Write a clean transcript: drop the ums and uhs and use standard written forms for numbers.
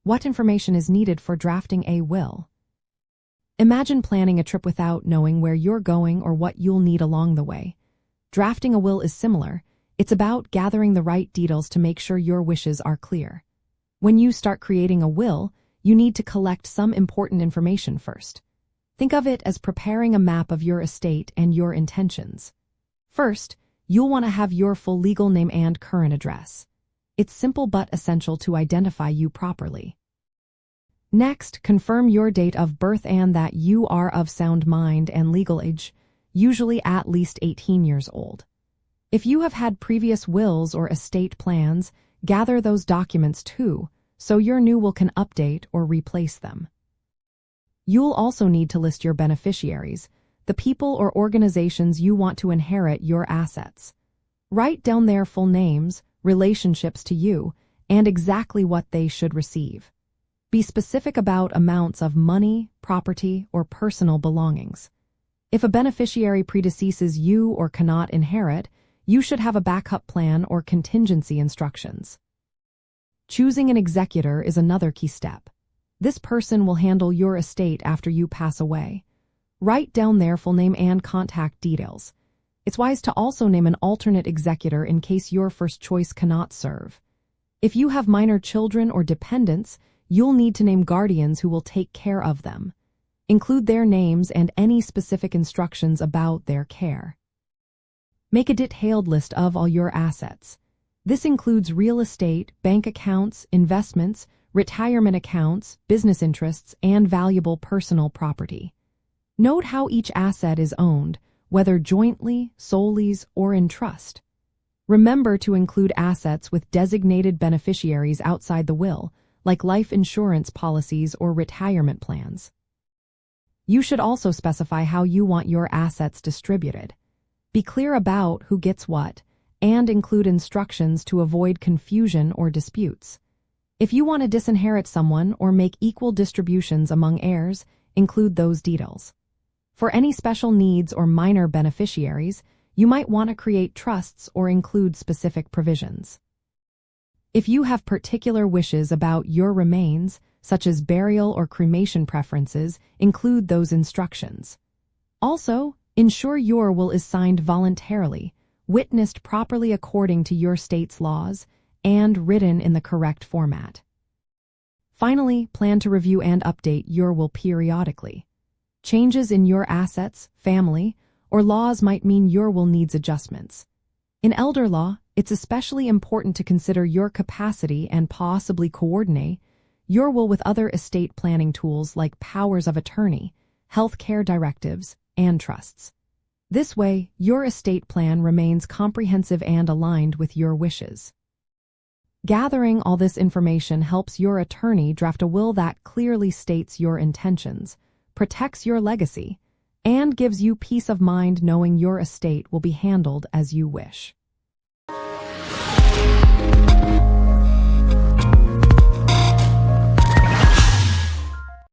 What information is needed for drafting a will? Imagine planning a trip without knowing where you're going or what you'll need along the way. Drafting a will is similar. It's about gathering the right details to make sure your wishes are clear. When you start creating a will, you need to collect some important information first. Think of it as preparing a map of your estate and your intentions. First, you'll want to have your full legal name and current address. It's simple but essential to identify you properly. Next, confirm your date of birth and that you are of sound mind and legal age, usually at least 18 years old. If you have had previous wills or estate plans, gather those documents too, so your new will can update or replace them. You'll also need to list your beneficiaries, the people or organizations you want to inherit your assets. Write down their full names, relationships to you, and exactly what they should receive. Be specific about amounts of money, property, or personal belongings. If a beneficiary predeceases you or cannot inherit, you should have a backup plan or contingency instructions. Choosing an executor is another key step. This person will handle your estate after you pass away. Write down their full name and contact details. It's wise to also name an alternate executor in case your first choice cannot serve. If you have minor children or dependents, you'll need to name guardians who will take care of them. Include their names and any specific instructions about their care. Make a detailed list of all your assets. This includes real estate, bank accounts, investments, retirement accounts, business interests, and valuable personal property. Note how each asset is owned, whether jointly, solely, or in trust. Remember to include assets with designated beneficiaries outside the will, like life insurance policies or retirement plans. You should also specify how you want your assets distributed. Be clear about who gets what, and include instructions to avoid confusion or disputes. If you want to disinherit someone or make equal distributions among heirs, include those details. For any special needs or minor beneficiaries, you might want to create trusts or include specific provisions. If you have particular wishes about your remains, such as burial or cremation preferences, include those instructions. Also, ensure your will is signed voluntarily, witnessed properly according to your state's laws, and written in the correct format. Finally, plan to review and update your will periodically. Changes in your assets, family, or laws might mean your will needs adjustments. In elder law, it's especially important to consider your capacity and possibly coordinate your will with other estate planning tools like powers of attorney, health care directives, and trusts. This way, your estate plan remains comprehensive and aligned with your wishes. Gathering all this information helps your attorney draft a will that clearly states your intentions, protects your legacy, and gives you peace of mind knowing your estate will be handled as you wish.